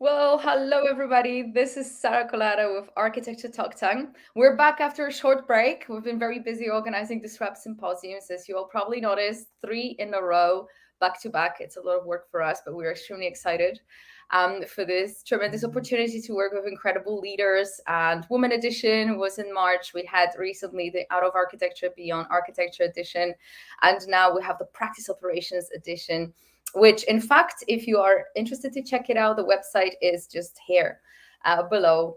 Well, hello everybody. This is Sarah Colada with Architecture Talk Tongue. We're back after a short break. We've been very busy organizing Disrupt symposiums, as you all probably noticed, 3 in a row, back to back. It's a lot of work for us, but we're extremely excited for this tremendous opportunity to work with incredible leaders. And Women Edition was in March. We had recently the Out of Architecture Beyond Architecture Edition, and now we have the Practice Operations Edition, which in fact, if you are interested to check it out, the website is just here below.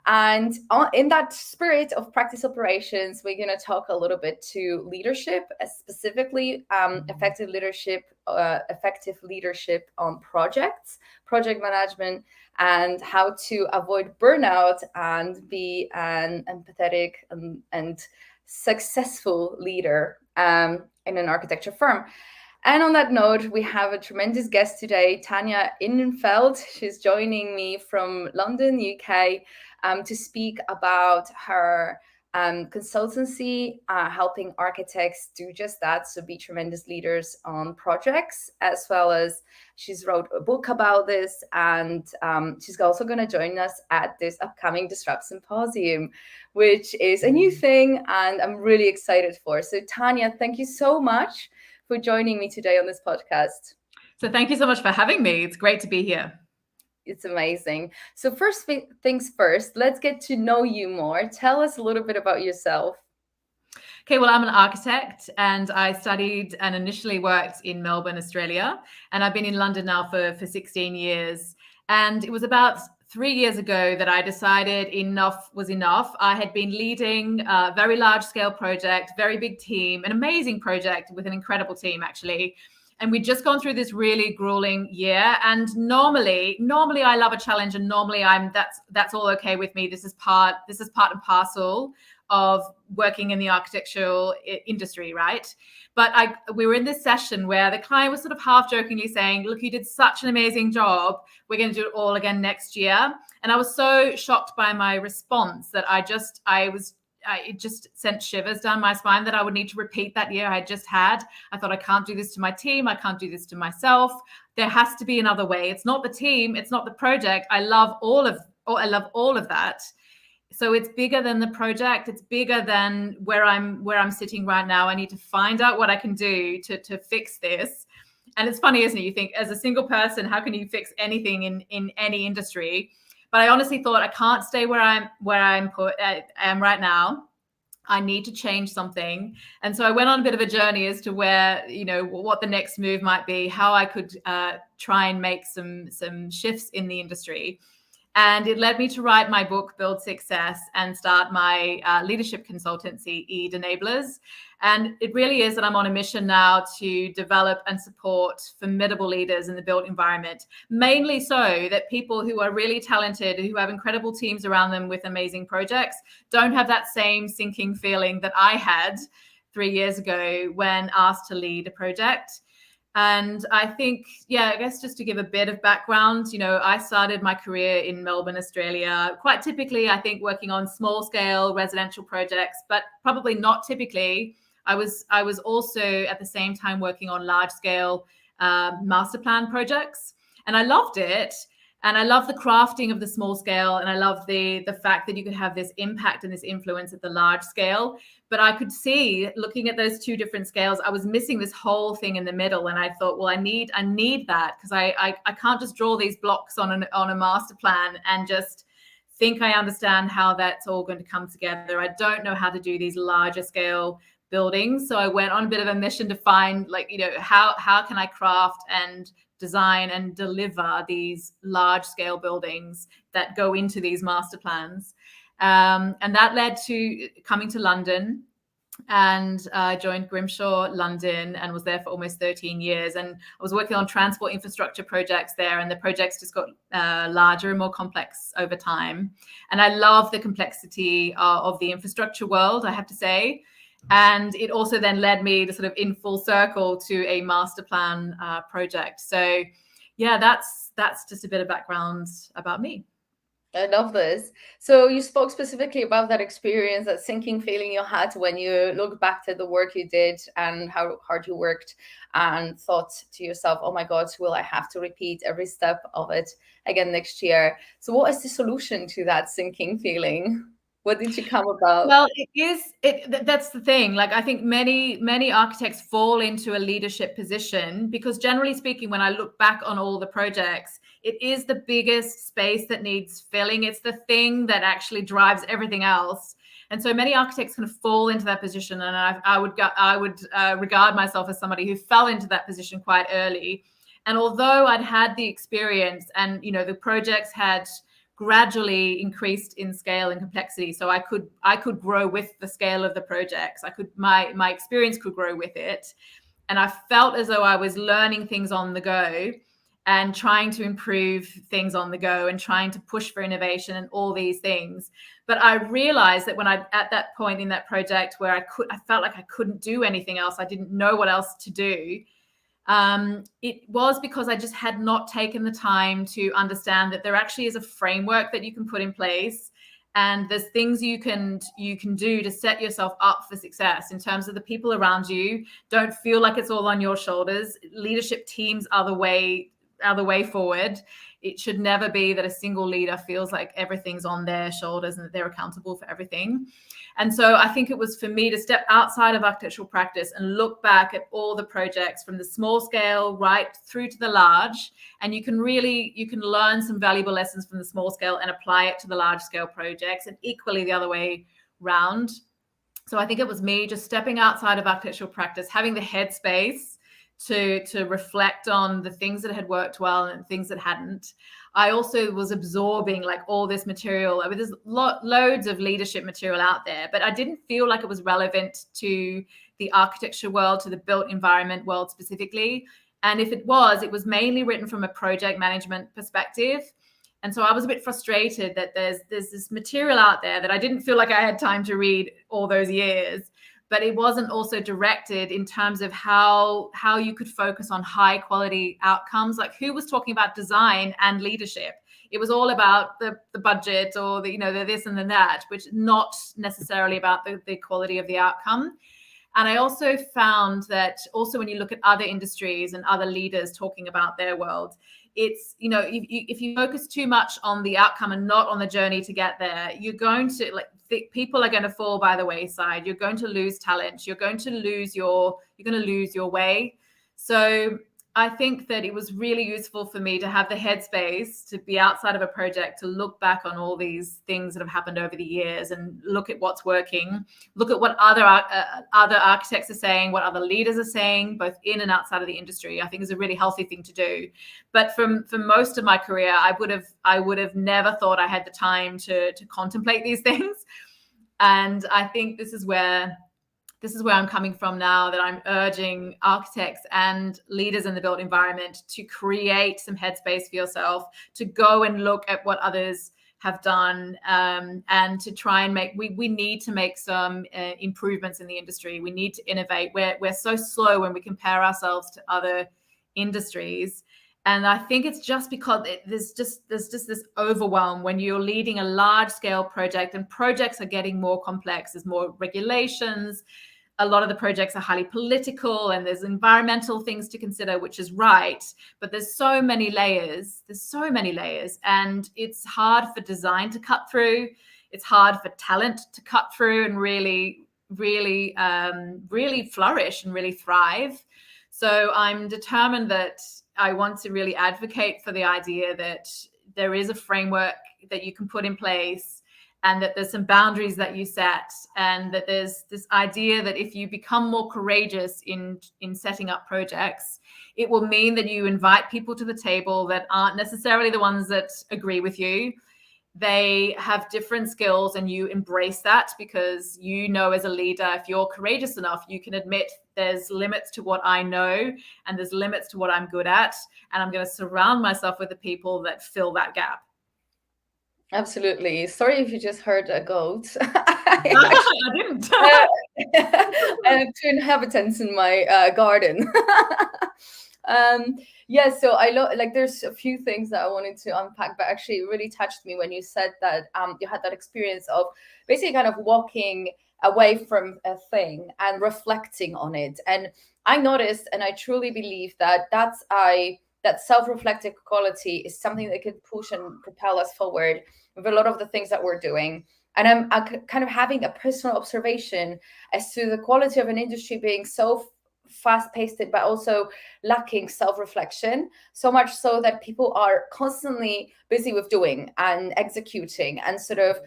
And in that spirit of practice operations, we're going to talk a little bit to leadership, specifically effective leadership on projects, project management, and how to avoid burnout and be an empathetic and successful leader in an architecture firm. And on that note, we have a tremendous guest today, Tania Ihlenfeld. She's joining me from London, UK, to speak about her consultancy, helping architects do just that, so be tremendous leaders on projects, as well as she's wrote a book about this, and she's also going to join us at this upcoming Disrupt Symposium, which is a new thing, and I'm really excited for. So Tania, thank you so much for joining me today on this podcast. So thank you so much for having me. It's great to be here. It's amazing. So first things first, let's get to know you more. Tell us a little bit about yourself. Okay, well, I'm an architect and I studied and initially worked in Melbourne, Australia. And I've been in London now for 16 years. And it was about 3 years ago that I decided enough was enough. I had been leading a very large scale project, very big team, an amazing project with an incredible team, actually. And we'd just gone through this really grueling year. And normally I love a challenge, and normally that's all okay with me. This is part and parcel of working in the architectural industry, right? But we were in this session where the client was sort of half jokingly saying, look, you did such an amazing job. We're going to do it all again next year. And I was so shocked by my response that it just sent shivers down my spine that I would need to repeat that year I just had. I thought, I can't do this to my team. I can't do this to myself. There has to be another way. It's not the team. It's not the project. I love all of that. So it's bigger than the project. It's bigger than where I'm sitting right now. I need to find out what I can do to fix this. And it's funny, isn't it? You think as a single person, how can you fix anything in any industry? But I honestly thought, I can't stay where I am right now. I need to change something. And so I went on a bit of a journey as to where, what the next move might be, how I could try and make some shifts in the industry. And it led me to write my book, Build Success, and start my leadership consultancy, EAD Enablers. And it really is that I'm on a mission now to develop and support formidable leaders in the built environment, mainly so that people who are really talented, who have incredible teams around them with amazing projects, don't have that same sinking feeling that I had 3 years ago when asked to lead a project. And I think, I guess just to give a bit of background, I started my career in Melbourne, Australia, quite typically, I think, working on small scale residential projects, but probably not typically. I was also at the same time working on large scale master plan projects, and I loved it. And I love the crafting of the small scale, and I love the fact that you could have this impact and this influence at the large scale. But I could see, looking at those two different scales, I was missing this whole thing in the middle. And I thought, well, I need that, because I can't just draw these blocks on a master plan and just think I understand how that's all going to come together. I don't know how to do these larger scale buildings. So I went on a bit of a mission to find, how can I craft and design and deliver these large scale buildings that go into these master plans. And that led to coming to London, and I joined Grimshaw London and was there for almost 13 years. And I was working on transport infrastructure projects there, and the projects just got larger and more complex over time. And I love the complexity of the infrastructure world, I have to say. And it also then led me to sort of in full circle to a master plan project. So that's just a bit of background about me. I love this. So you spoke specifically about that experience, that sinking feeling you had when you look back to the work you did and how hard you worked, and thought to yourself, oh my God, will I have to repeat every step of it again next year? So what is the solution to that sinking feeling? What did you come about? Well, that's the thing. Like, I think many architects fall into a leadership position because, generally speaking, when I look back on all the projects, it is the biggest space that needs filling. It's the thing that actually drives everything else. And so many architects kind of fall into that position. And I would regard myself as somebody who fell into that position quite early. And although I'd had the experience and, you know, the projects had gradually increased in scale and complexity, so I could grow with the scale of the projects. My experience could grow with it, and I felt as though I was learning things on the go and trying to improve things on the go and trying to push for innovation and all these things. But I realized that when I, at that point in that project where I felt like I couldn't do anything else, I didn't know what else to do. It was because I just had not taken the time to understand that there actually is a framework that you can put in place, and there's things you can do to set yourself up for success in terms of the people around you. Don't feel like it's all on your shoulders. Leadership teams are the way forward. It should never be that a single leader feels like everything's on their shoulders and that they're accountable for everything. And so I think it was for me to step outside of architectural practice and look back at all the projects from the small scale right through to the large. And you can learn some valuable lessons from the small scale and apply it to the large scale projects, and equally the other way round. So I think it was me just stepping outside of architectural practice, having the headspace to reflect on the things that had worked well and things that hadn't. I also was absorbing like all this material. I mean, there's loads of leadership material out there, but I didn't feel like it was relevant to the architecture world, to the built environment world specifically. And if it was mainly written from a project management perspective. And so I was a bit frustrated that there's this material out there that I didn't feel like I had time to read all those years, but it wasn't also directed in terms of how you could focus on high quality outcomes. Like, who was talking about design and leadership? It was all about the budget or the this and the that, which is not necessarily about the quality of the outcome. And I also found that also when you look at other industries and other leaders talking about their world, it's, if you focus too much on the outcome and not on the journey to get there, you're going to people are going to fall by the wayside. You're going to lose talent. You're going to lose your way. So I think that it was really useful for me to have the headspace to be outside of a project, to look back on all these things that have happened over the years and look at what's working, look at what other architects are saying, what other leaders are saying, both in and outside of the industry. I think is a really healthy thing to do. But for most of my career, I would have never thought I had the time to contemplate these things. And I think this is where I'm coming from now, that I'm urging architects and leaders in the built environment to create some headspace for yourself, to go and look at what others have done, and to try and we need to make some improvements in the industry. We need to innovate. We're so slow when we compare ourselves to other industries. And I think it's just because there's just this overwhelm when you're leading a large scale project, and projects are getting more complex. There's more regulations. A lot of the projects are highly political, and there's environmental things to consider, which is right. But there's so many layers. And it's hard for design to cut through. It's hard for talent to cut through and really flourish and really thrive. So I'm determined that I want to really advocate for the idea that there is a framework that you can put in place, and that there's some boundaries that you set, and that there's this idea that if you become more courageous in setting up projects, it will mean that you invite people to the table that aren't necessarily the ones that agree with you. They have different skills, and you embrace that, because as a leader, if you're courageous enough, you can admit there's limits to what I know and there's limits to what I'm good at, and I'm going to surround myself with the people that fill that gap. Absolutely. Sorry if you just heard a goat. I didn't. I have two inhabitants in my garden. Yeah, so like there's a few things that I wanted to unpack, but actually it really touched me when you said that you had that experience of basically kind of walking away from a thing and reflecting on it. And I noticed, and I truly believe that that self-reflective quality is something that could push and propel us forward with a lot of the things that we're doing. And I'm kind of having a personal observation as to the quality of an industry being so fast-paced, but also lacking self-reflection, so much so that people are constantly busy with doing and executing and sort of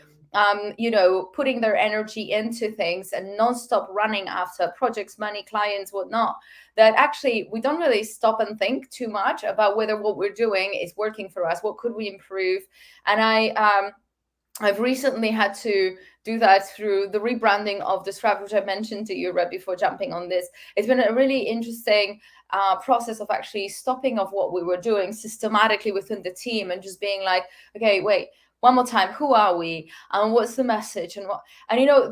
putting their energy into things and non-stop running after projects, money, clients, whatnot, that actually we don't really stop and think too much about whether what we're doing is working for us, what could we improve. And I've recently had to do that through the rebranding of the Stripe, which I mentioned to you right before jumping on this. It's been a really interesting process of actually stopping of what we were doing systematically within the team and just being like, okay, wait, one more time, who are we? And what's the message? And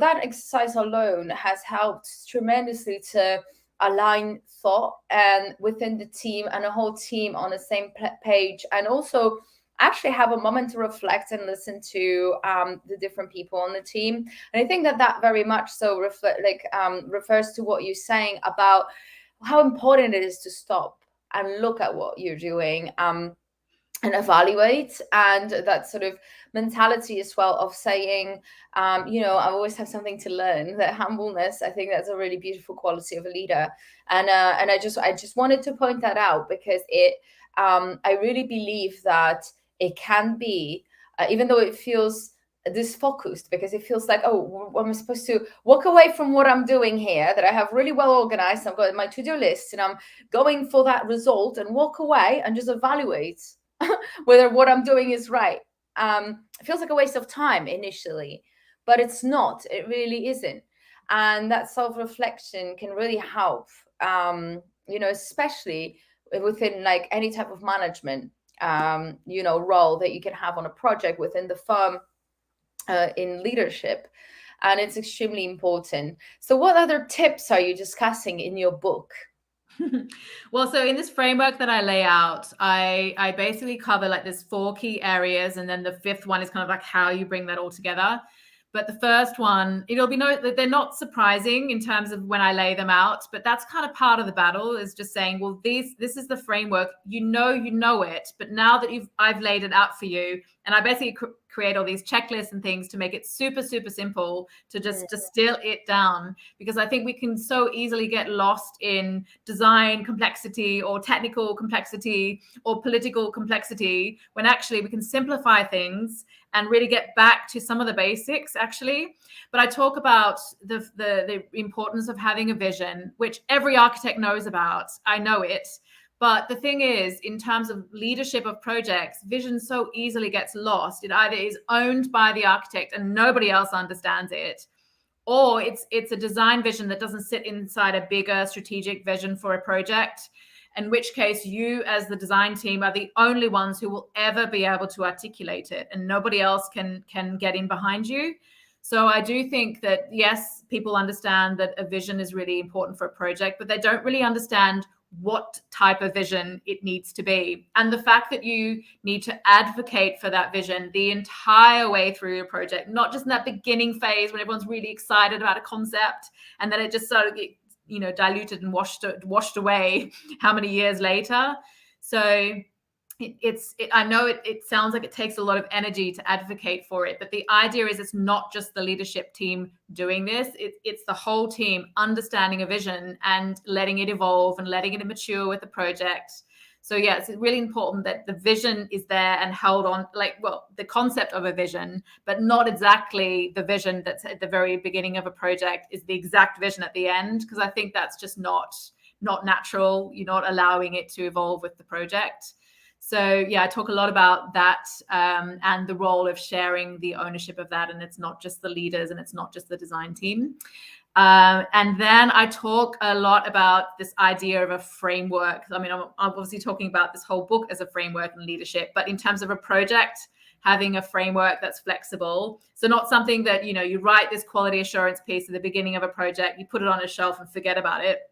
that exercise alone has helped tremendously to align thought and within the team and a whole team on the same page, and also actually have a moment to reflect and listen to the different people on the team. And I think that very much so refers to what you're saying about how important it is to stop and look at what you're doing and evaluate, and that sort of mentality as well of saying, I always have something to learn. That humbleness, I think that's a really beautiful quality of a leader. And I just wanted to point that out because I really believe that it can be, even though it feels disfocused, because it feels like, oh, I'm supposed to walk away from what I'm doing here that I have really well organized. I've got my to-do list and I'm going for that result, and walk away and just evaluate whether what I'm doing is right. It feels like a waste of time initially, but it's not. It really isn't. And that self-reflection can really help, especially within like any type of management role that you can have on a project within the firm, in leadership. And it's extremely important. So what other tips are you discussing in your book? Well, so in this framework that I lay out, I basically cover like there's 4 key areas, and then the 5th one is kind of like how you bring that all together. But the first one, they're not surprising in terms of when I lay them out, but that's kind of part of the battle, is just saying, well, this is the framework, you know it, but now that I've laid it out for you, and I basically create all these checklists and things to make it super, super simple to just distill it down, because I think we can so easily get lost in design complexity or technical complexity or political complexity, when actually we can simplify things and really get back to some of the basics, actually. But I talk about the importance of having a vision, which every architect knows about. I know it. But the thing is, in terms of leadership of projects, vision so easily gets lost. It either is owned by the architect and nobody else understands it, or it's a design vision that doesn't sit inside a bigger strategic vision for a project, in which case you as the design team are the only ones who will ever be able to articulate it, and nobody else can get in behind you. So I do think that, yes, people understand that a vision is really important for a project, but they don't really understand what type of vision it needs to be. And the fact that you need to advocate for that vision the entire way through your project, not just in that beginning phase when everyone's really excited about a concept and then it just sort of get, diluted and washed away how many years later. So I know it sounds like it takes a lot of energy to advocate for it, but the idea is it's not just the leadership team doing this. It's the whole team understanding a vision and letting it evolve and letting it mature with the project. So yeah, it's really important that the vision is there and held on, the concept of a vision, but not exactly the vision that's at the very beginning of a project is the exact vision at the end, because I think that's just not natural. You're not allowing it to evolve with the project. So yeah, I talk a lot about that and the role of sharing the ownership of that. And it's not just the leaders and it's not just the design team. And then I talk a lot about this idea of a framework. I mean, I'm obviously talking about this whole book as a framework and leadership, but in terms of a project, having a framework that's flexible. So not something that, you write this quality assurance piece at the beginning of a project, you put it on a shelf and forget about it.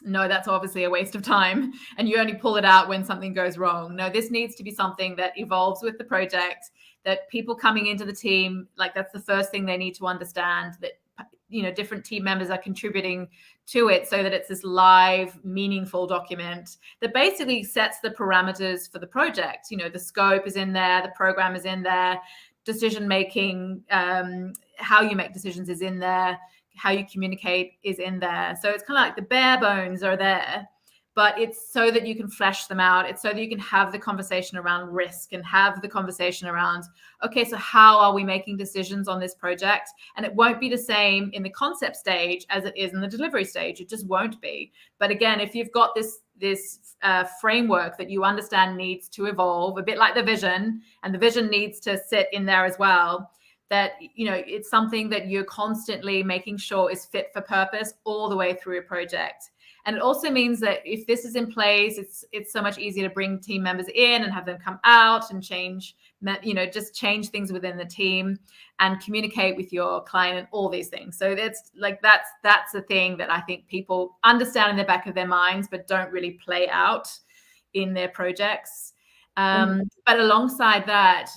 no, that's obviously a waste of time, and you only pull it out when something goes wrong. No, this needs to be something that evolves with the project, that people coming into the team, like that's the first thing they need to understand, that different team members are contributing to it, so that it's this live, meaningful document that basically sets the parameters for the project. The scope is in there, the program is in there, decision making, how you make decisions is in there, how you communicate is in there. So it's kind of like the bare bones are there, but it's so that you can flesh them out. It's so that you can have the conversation around risk and have the conversation around, okay, so how are we making decisions on this project? And it won't be the same in the concept stage as it is in the delivery stage. It just won't be. But again, if you've got this framework that you understand needs to evolve, a bit like the vision, and the vision needs to sit in there as well, that it's something that you're constantly making sure is fit for purpose all the way through a project. And it also means that if this is in place, it's so much easier to bring team members in and have them come out and change, just change things within the team and communicate with your client and all these things. So that's the thing that I think people understand in the back of their minds, but don't really play out in their projects. But alongside that,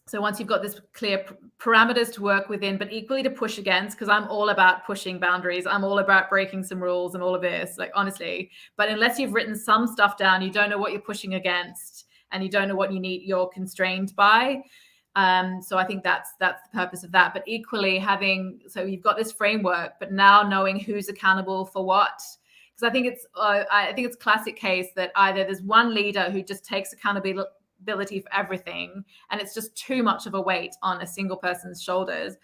so once you've got this clear parameters to work within, but equally to push against, because I'm all about pushing boundaries. I'm all about breaking some rules and all of this, like honestly. But unless you've written some stuff down, you don't know what you're pushing against, and you don't know what you're constrained by. So I think that's the purpose of that. But equally so you've got this framework, but now knowing who's accountable for what. Because I think it's classic case that either there's one leader who just takes accountability for everything, and it's just too much of a weight on a single person's shoulders,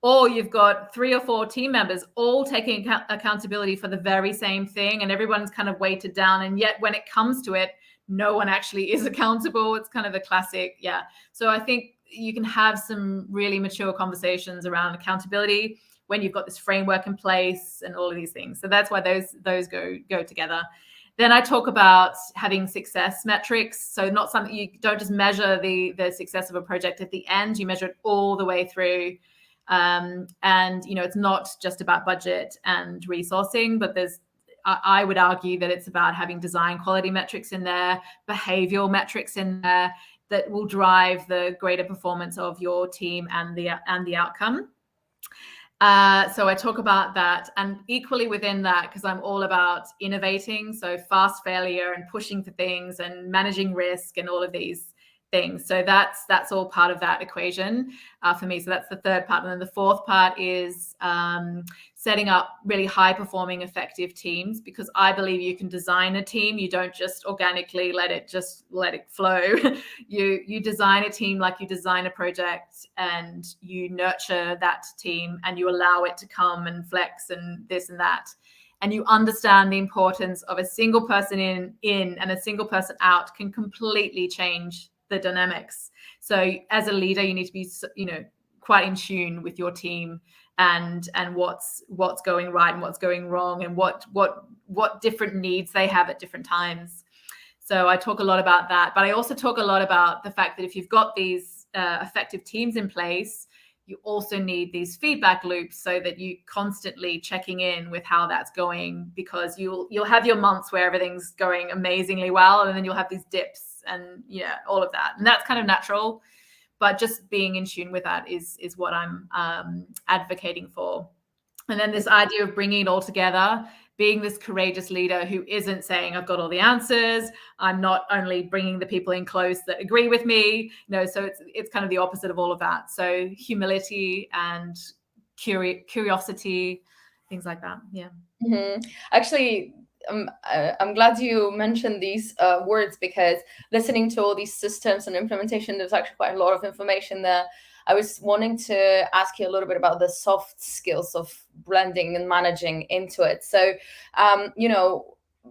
or you've got 3 or 4 team members all taking accountability for the very same thing, and everyone's kind of weighted down, and yet when it comes to it, no one actually is accountable. It's kind of a classic. So I think you can have some really mature conversations around accountability when you've got this framework in place and all of these things. So that's why those go together. Then I talk about having success metrics. So not something, you don't just measure the success of a project at the end, you measure it all the way through. And, it's not just about budget and resourcing, but I would argue that it's about having design quality metrics in there, behavioral metrics in there that will drive the greater performance of your team and the outcome. So I talk about that, and equally within that, because I'm all about innovating, so fast failure and pushing for things and managing risk and all of these things. So that's all part of that equation for me. So that's the third part. And then the fourth part is setting up really high performing, effective teams, because I believe you can design a team. You don't just organically let it flow. You design a team like you design a project, and you nurture that team and you allow it to come and flex and this and that. And you understand the importance of a single person in and a single person out can completely change the dynamics. So as a leader, you need to be, quite in tune with your team and what's going right and what's going wrong, and what different needs they have at different times. So I talk a lot about that, but I also talk a lot about the fact that if you've got these effective teams in place, you also need these feedback loops so that you constantly checking in with how that's going, because you'll have your months where everything's going amazingly well, and then you'll have these dips and all of that, and that's kind of natural. But just being in tune with that is what I'm advocating for. And then this idea of bringing it all together, being this courageous leader who isn't saying I've got all the answers. I'm not only bringing the people in close that agree with me. So it's kind of the opposite of all of that. So humility and curiosity, things like that. Yeah. Mm-hmm. Actually, I'm glad you mentioned these words, because listening to all these systems and implementation, there's actually quite a lot of information there. I was wanting to ask you a little bit about the soft skills of blending and managing into it. So,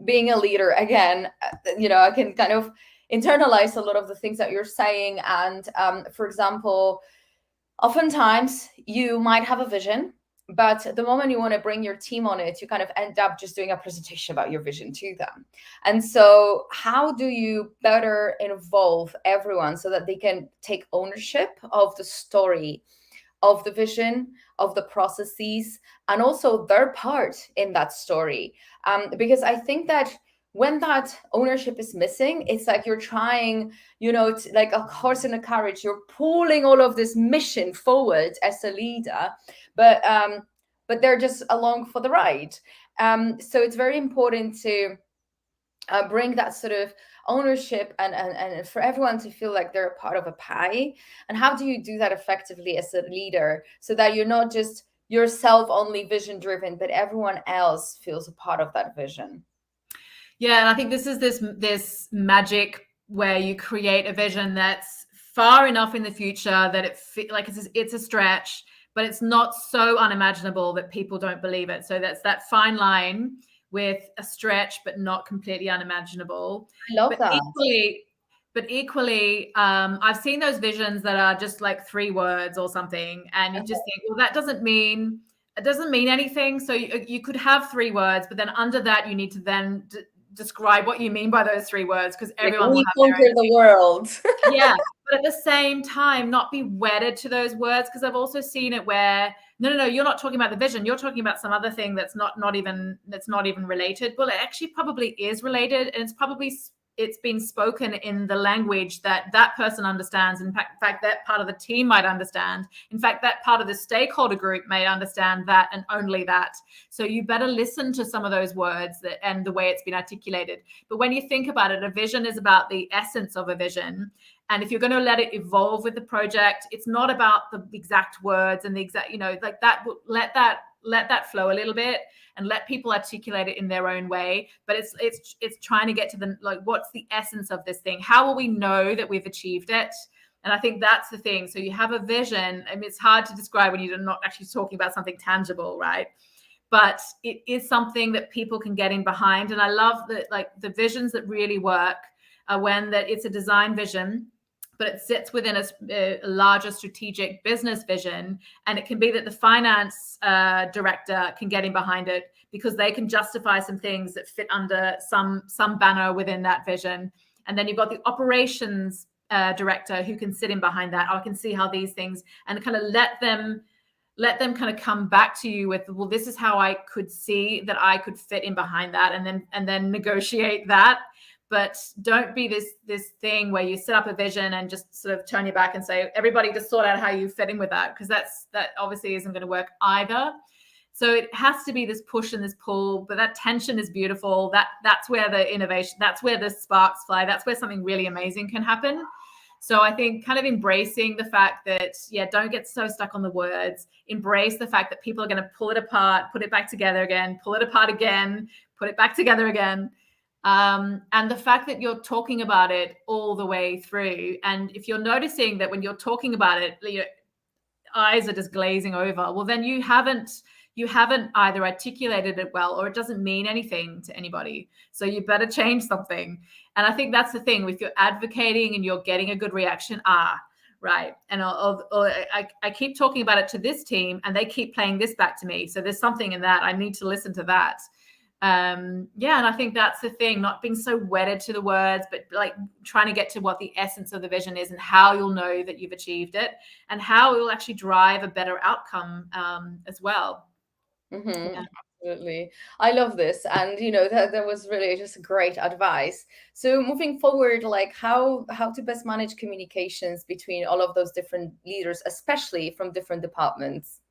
being a leader, again, I can kind of internalize a lot of the things that you're saying. And for example, oftentimes you might have a vision, but the moment you want to bring your team on it, you kind of end up just doing a presentation about your vision to them. And so how do you better involve everyone so that they can take ownership of the story of the vision, of the processes, and also their part in that story. Because I think that when that ownership is missing, it's like you're trying, like a horse in a carriage, you're pulling all of this mission forward as a leader, but they're just along for the ride. So it's very important to bring that sort of ownership and for everyone to feel like they're a part of a pie. And how do you do that effectively as a leader so that you're not just yourself only vision driven, but everyone else feels a part of that vision? Yeah, and I think this is this magic where you create a vision that's far enough in the future that it's a stretch, but it's not so unimaginable that people don't believe it. So that's that fine line with a stretch, but not completely unimaginable. I love that. Equally, I've seen those visions that are just like 3 words or something, and you just think, well, that doesn't mean anything. So you could have 3 words, but then under that, you need to then describe what you mean by those 3 words, because everyone will have conquer the world. Yeah, but at the same time, not be wedded to those words, because I've also seen it where no, you're not talking about the vision. You're talking about some other thing that's not even related. Well, it actually probably is related, and it's been spoken in the language that person understands. In fact, that part of the team might understand. In fact, that part of the stakeholder group may understand that, and only that. So you better listen to some of those words and the way it's been articulated. But when you think about it, a vision is about the essence of a vision. And if you're going to let it evolve with the project, it's not about the exact words and the exact, like that. Let that flow a little bit and let people articulate it in their own way. But it's trying to get to the, like, what's the essence of this thing? How will we know that we've achieved it? And I think that's the thing. So you have a vision. I mean, it's hard to describe when you're not actually talking about something tangible, right? But it is something that people can get in behind. And I love that, like, the visions that really work are when that it's a design vision, but it sits within a larger strategic business vision. And it can be that the finance director can get in behind it because they can justify some things that fit under some banner within that vision. And then you've got the operations director who can sit in behind that. I can see how these things, and kind of let them kind of come back to you with, well, this is how I could see that I could fit in behind that, and then negotiate that. But don't be this thing where you set up a vision and just sort of turn your back and say, everybody just sort out how you fit in with that, because that obviously isn't going to work either. So it has to be this push and this pull, but that tension is beautiful. That's where the innovation, that's where the sparks fly. That's where something really amazing can happen. So I think kind of embracing the fact that, don't get so stuck on the words. Embrace the fact that people are going to pull it apart, put it back together again, pull it apart again, put it back together again. And the fact that you're talking about it all the way through. And if you're noticing that when you're talking about it, your eyes are just glazing over, well, then you haven't either articulated it well, or it doesn't mean anything to anybody. So you better change something. And I think that's the thing. If you're advocating and you're getting a good reaction, right. And I keep talking about it to this team and they keep playing this back to me. So there's something in that. I need to listen to that. And I think that's the thing, not being so wedded to the words, but like trying to get to what the essence of the vision is and how you'll know that you've achieved it and how it will actually drive a better outcome as well. Mm-hmm. Yeah. Absolutely. I love this. And, that was really just great advice. So moving forward, like how to best manage communications between all of those different leaders, especially from different departments?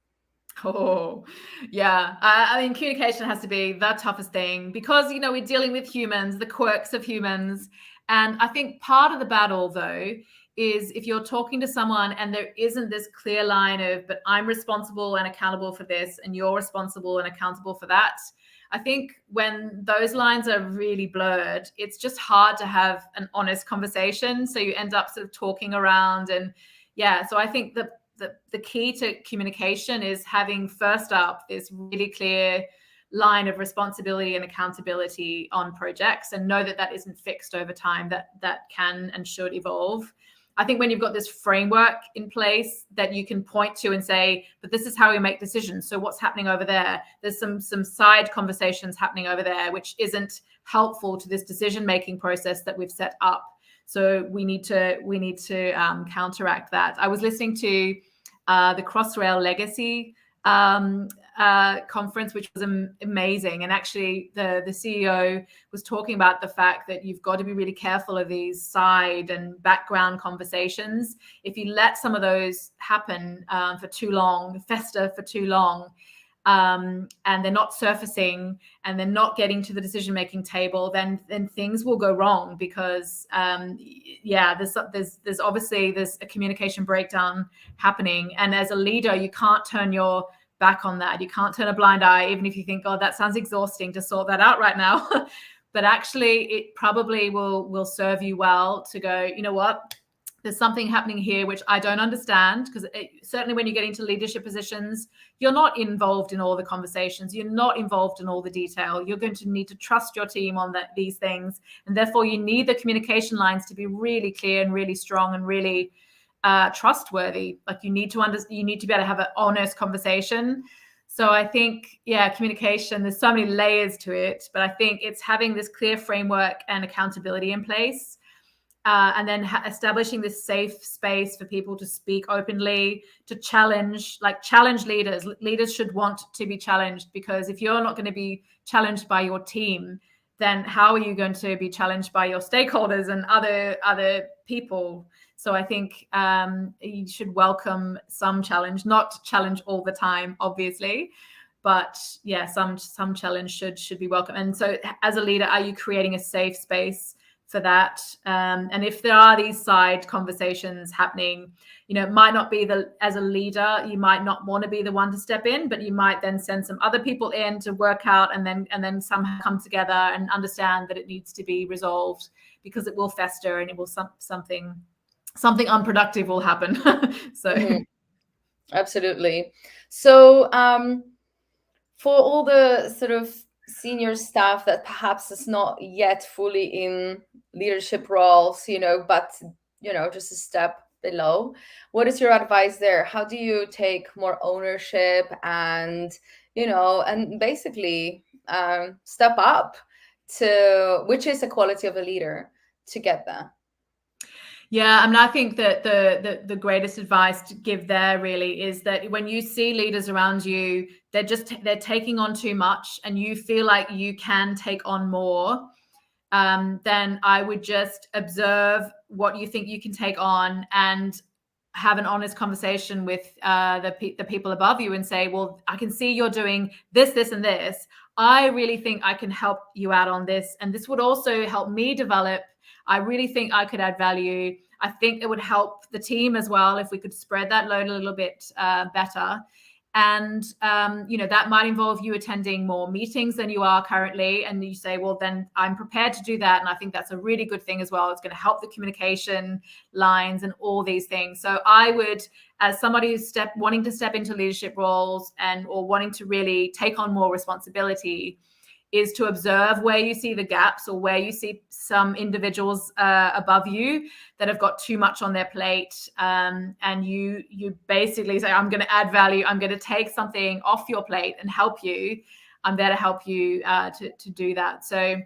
Oh, yeah. I mean, communication has to be the toughest thing because, we're dealing with humans, the quirks of humans. And I think part of the battle, though, is if you're talking to someone and there isn't this clear line of, but I'm responsible and accountable for this, and you're responsible and accountable for that. I think when those lines are really blurred, it's just hard to have an honest conversation. So you end up sort of talking around. And so I think the key to communication is having first up this really clear line of responsibility and accountability on projects, and know that isn't fixed over time, that can and should evolve. I think when you've got this framework in place that you can point to and say, but this is how we make decisions. So what's happening over there? There's some side conversations happening over there, which isn't helpful to this decision-making process that we've set up. So we need to counteract that. I was listening to the Crossrail Legacy conference, which was amazing. And actually the CEO was talking about the fact that you've got to be really careful of these side and background conversations. If you let some of those happen for too long, fester for too long, and they're not surfacing and they're not getting to the decision-making table, then things will go wrong, because there's obviously a communication breakdown happening. And as a leader, you can't turn your back on that. You can't turn a blind eye, even if you think, oh, that sounds exhausting to sort that out right now. But actually it probably will serve you well to go, you know what, there's something happening here which I don't understand, because certainly when you get into leadership positions, you're not involved in all the conversations. You're not involved in all the detail. You're going to need to trust your team on these things. And therefore you need the communication lines to be really clear and really strong and really trustworthy. Like you need to be able to have an honest conversation. So I think, communication, there's so many layers to it, but I think it's having this clear framework and accountability in place. And then establishing this safe space for people to speak openly, to challenge leaders. Leaders should want to be challenged, because if you're not going to be challenged by your team, then how are you going to be challenged by your stakeholders and other people? So I think you should welcome some challenge, not challenge all the time, obviously. But some challenge should be welcome. And so as a leader, are you creating a safe space for that? And if there are these side conversations happening, it might not be as a leader, you might not want to be the one to step in, but you might then send some other people in to work out, and then somehow come together and understand that it needs to be resolved, because it will fester and it will something unproductive will happen. So Absolutely. So for all the sort of senior staff that perhaps is not yet fully in leadership roles, but just a step below, what is your advice there? How do you take more ownership and and basically step up to, which is a quality of a leader, to get there? Yeah, I mean, I think that the greatest advice to give there really is that when you see leaders around you, they're taking on too much, and you feel like you can take on more, then I would just observe what you think you can take on and have an honest conversation with the people above you and say, well, I can see you're doing this, this, and this. I really think I can help you out on this, and this would also help me develop. I really think I could add value. I think it would help the team as well if we could spread that load a little bit better. And, that might involve you attending more meetings than you are currently. And you say, well, then I'm prepared to do that. And I think that's a really good thing as well. It's going to help the communication lines and all these things. So I would, as somebody who's wanting to step into leadership roles or wanting to really take on more responsibility, is to observe where you see the gaps, or where you see some individuals above you that have got too much on their plate. And you basically say, I'm going to add value. I'm going to take something off your plate and help you. I'm there to help you to do that. So,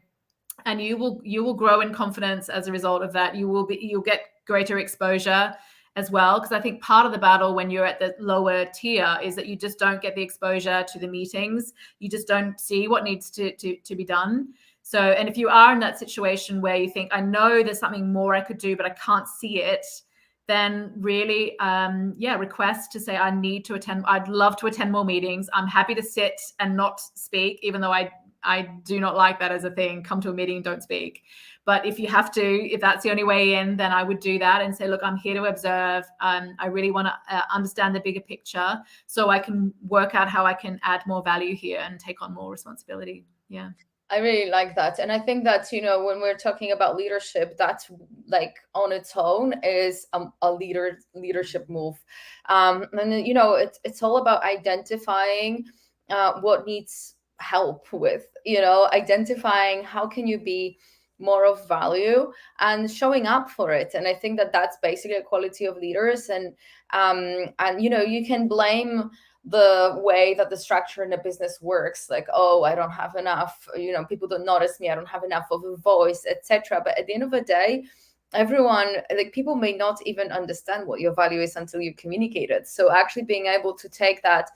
and you will grow in confidence as a result of that. You'll get greater exposure as well, because I think part of the battle when you're at the lower tier is that you just don't get the exposure to the meetings. You just don't see what needs to be done. So, and if you are in that situation where you think, I know there's something more I could do, but I can't see it, then really, request to say, I need to attend. I'd love to attend more meetings. I'm happy to sit and not speak, even though I do not like that as a thing. Come to a meeting, don't speak. But if you have to, if that's the only way in, then I would do that and say, look, I'm here to observe. I really want to understand the bigger picture so I can work out how I can add more value here and take on more responsibility. Yeah. I really like that. And I think that, when we're talking about leadership, that's like on its own is a leadership move. And it's all about identifying what needs help with, identifying how can you be more of value and showing up for it. And I think that that's basically a quality of leaders. And you can blame the way that the structure in the business works, like, oh, I don't have enough, people don't notice me, I don't have enough of a voice, etc. But at the end of the day, everyone, like people may not even understand what your value is until you communicate it. So actually being able to take that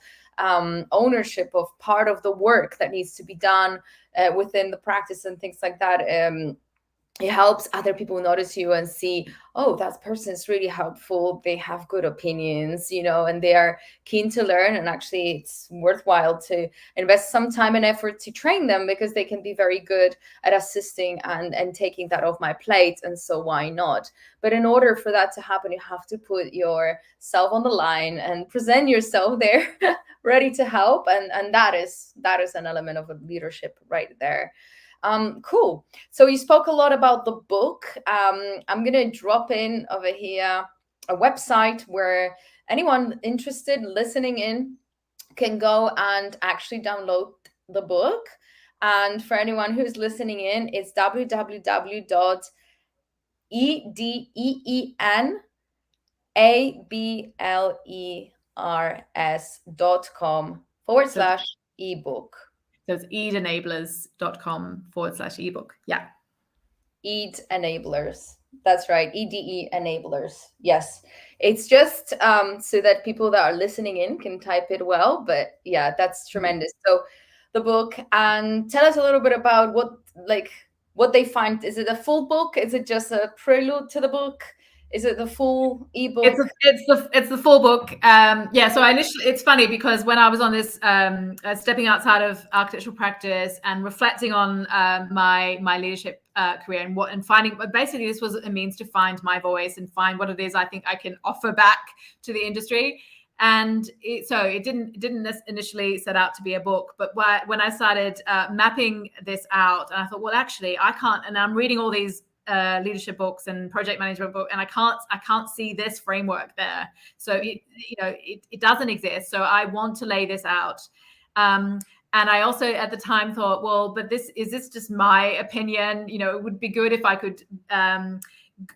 ownership of part of the work that needs to be done within the practice and things like that, it helps other people notice you and see, oh, that person is really helpful, they have good opinions, and they are keen to learn, and actually it's worthwhile to invest some time and effort to train them, because they can be very good at assisting and taking that off my plate, and so why not? But in order for that to happen, you have to put yourself on the line and present yourself there ready to help, and that is an element of leadership right there. Cool. So you spoke a lot about the book. I'm going to drop in over here a website where anyone interested listening in can go and actually download the book. And for anyone who's listening in, it's www.edeneblers.com/ebook. So it's edenablers.com/ebook. Yeah. EDE enablers. That's right. EDE enablers. Yes. It's just so that people that are listening in can type it well. But yeah, that's tremendous. So the book, and tell us a little bit about what they find. Is it a full book? Is it just a prelude to the book? Is it the full ebook? It's the full book. So initially, it's funny because when I was on this stepping outside of architectural practice and reflecting on my leadership career and finding, basically this was a means to find my voice and find what it is I think I can offer back to the industry. And it didn't initially set out to be a book, but when I started mapping this out, and I thought, well, actually, I can't. And I'm reading all these leadership books and project management book, and I can't see this framework there. So it doesn't exist. So I want to lay this out. And I also at the time thought, well, but is this just my opinion? It would be good if I could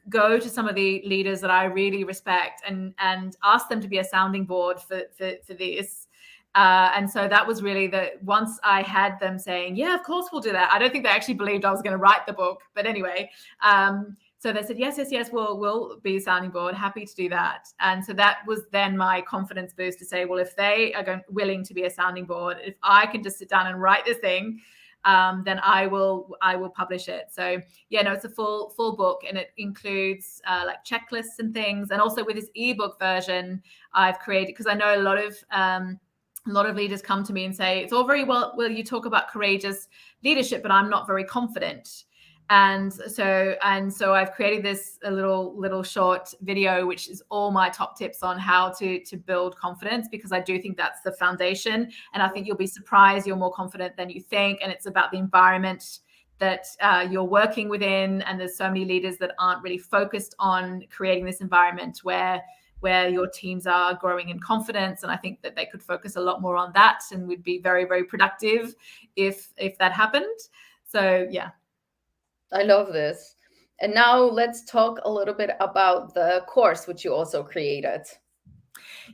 go to some of the leaders that I really respect and ask them to be a sounding board for this. And so that was really once I had them saying, yeah, of course we'll do that. I don't think they actually believed I was going to write the book, but anyway, so they said, yes, we'll be a sounding board, happy to do that. And so that was then my confidence boost to say, well, if they are willing to be a sounding board, if I can just sit down and write this thing, then I will publish it. So it's a full book, and it includes like checklists and things. And also with this ebook version I've created, because I know a lot of leaders come to me and say, it's all very well, you talk about courageous leadership, but I'm not very confident. And so I've created this a little short video, which is all my top tips on how to build confidence, because I do think that's the foundation. And I think you'll be surprised you're more confident than you think. And it's about the environment that you're working within. And there's so many leaders that aren't really focused on creating this environment where your teams are growing in confidence. And I think that they could focus a lot more on that and would be very, very productive if that happened. So, yeah. I love this. And now let's talk a little bit about the course, which you also created.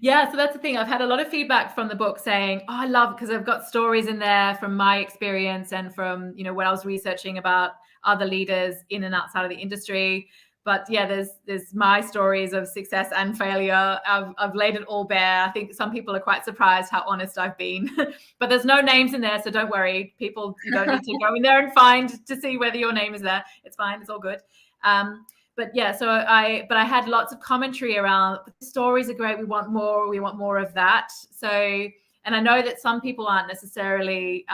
Yeah, so that's the thing. I've had a lot of feedback from the book saying, oh, I love it because I've got stories in there from my experience and from, when I was researching about other leaders in and outside of the industry. But yeah, there's my stories of success and failure. I've laid it all bare. I think some people are quite surprised how honest I've been. But there's no names in there, so don't worry. People, you don't need to go in there and find to see whether your name is there. It's fine. It's all good. But yeah, so I had lots of commentary around stories are great. We want more of that. So. And I know that some people aren't necessarily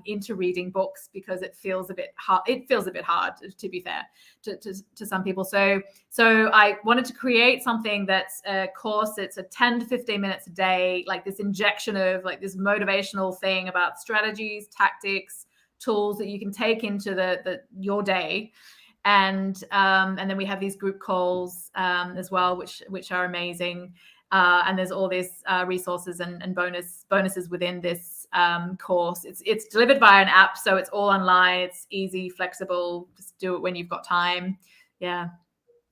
into reading books because it feels a bit hard. It feels a bit hard, to be fair, to some people. So I wanted to create something that's a course. It's a 10 to 15 minutes a day, like this injection of like this motivational thing about strategies, tactics, tools that you can take into your day. And then we have these group calls as well, which are amazing. And there's all these resources and bonuses within this course. It's delivered via an app, so it's all online. It's easy, flexible. Just do it when you've got time. Yeah.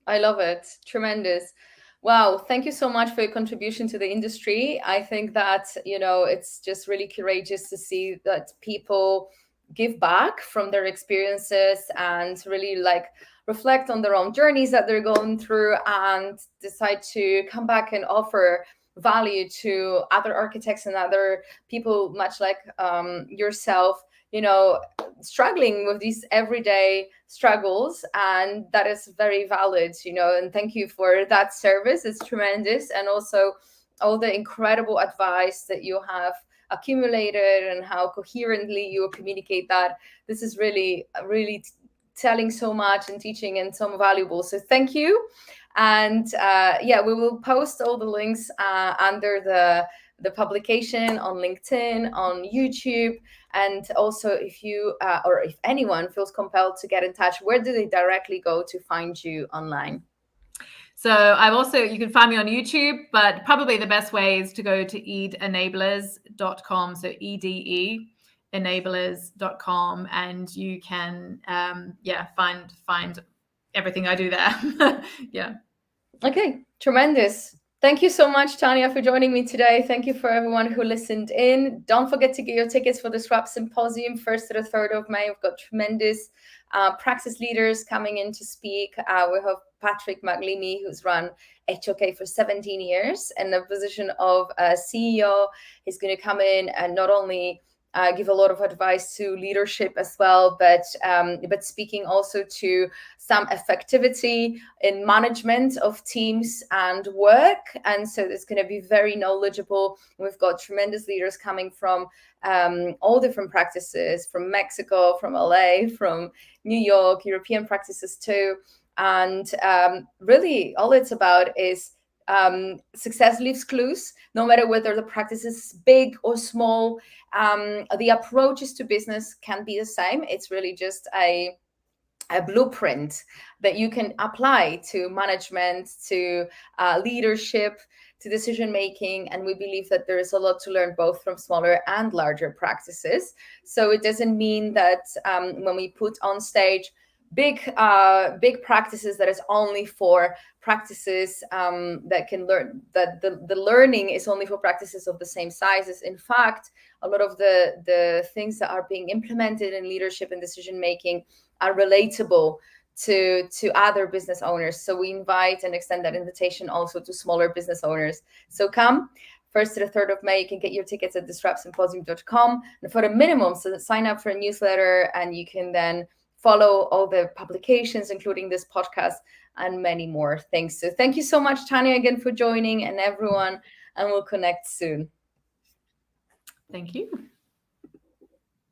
I love it. Tremendous. Wow. Thank you so much for your contribution to the industry. I think that, it's just really courageous to see that people give back from their experiences and really reflect on their own journeys that they're going through and decide to come back and offer value to other architects and other people much like yourself, struggling with these everyday struggles. And that is very valid, and thank you for that service. It's tremendous. And also all the incredible advice that you have accumulated and how coherently you communicate that. This is really, really telling so much and teaching and so valuable. So thank you. And we will post all the links under the publication on LinkedIn, on YouTube. And also, if you or if anyone feels compelled to get in touch, where do they directly go to find you online? So you can find me on YouTube, but probably the best way is to go to edenablers.com. So EDE enablers.com, and you can find everything I do there. Yeah. Okay, tremendous. Thank you so much, Tania, for joining me today. Thank you for everyone who listened in. Don't forget to get your tickets for the Disrupt Symposium, 1st to the 3rd of May. We've got tremendous practice leaders coming in to speak. We have Patrick McLeamy, who's run HOK for 17 years in the position of CEO. He's going to come in and not only give a lot of advice to leadership as well, but speaking also to some effectivity in management of teams and work. And so it's going to be very knowledgeable. We've got tremendous leaders coming from all different practices, from Mexico, from LA, from New York, European practices too. And really all it's about is success leaves clues, no matter whether the practice is big or small. The approaches to business can be the same. It's really just a blueprint that you can apply to management, to leadership, to decision making. And we believe that there is a lot to learn both from smaller and larger practices. So it doesn't mean that when we put on stage big practices that is only for practices that can learn, that the learning is only for practices of the same sizes. In fact, a lot of the things that are being implemented in leadership and decision making are relatable to other business owners. So we invite and extend that invitation also to smaller business owners. So come 1st to the 3rd of May. You can get your tickets at disruptsymposium.com. And for the minimum, so sign up for a newsletter, and you can then follow all the publications, including this podcast and many more things. So thank you so much, Tania, again for joining, and everyone, and we'll connect soon. Thank you.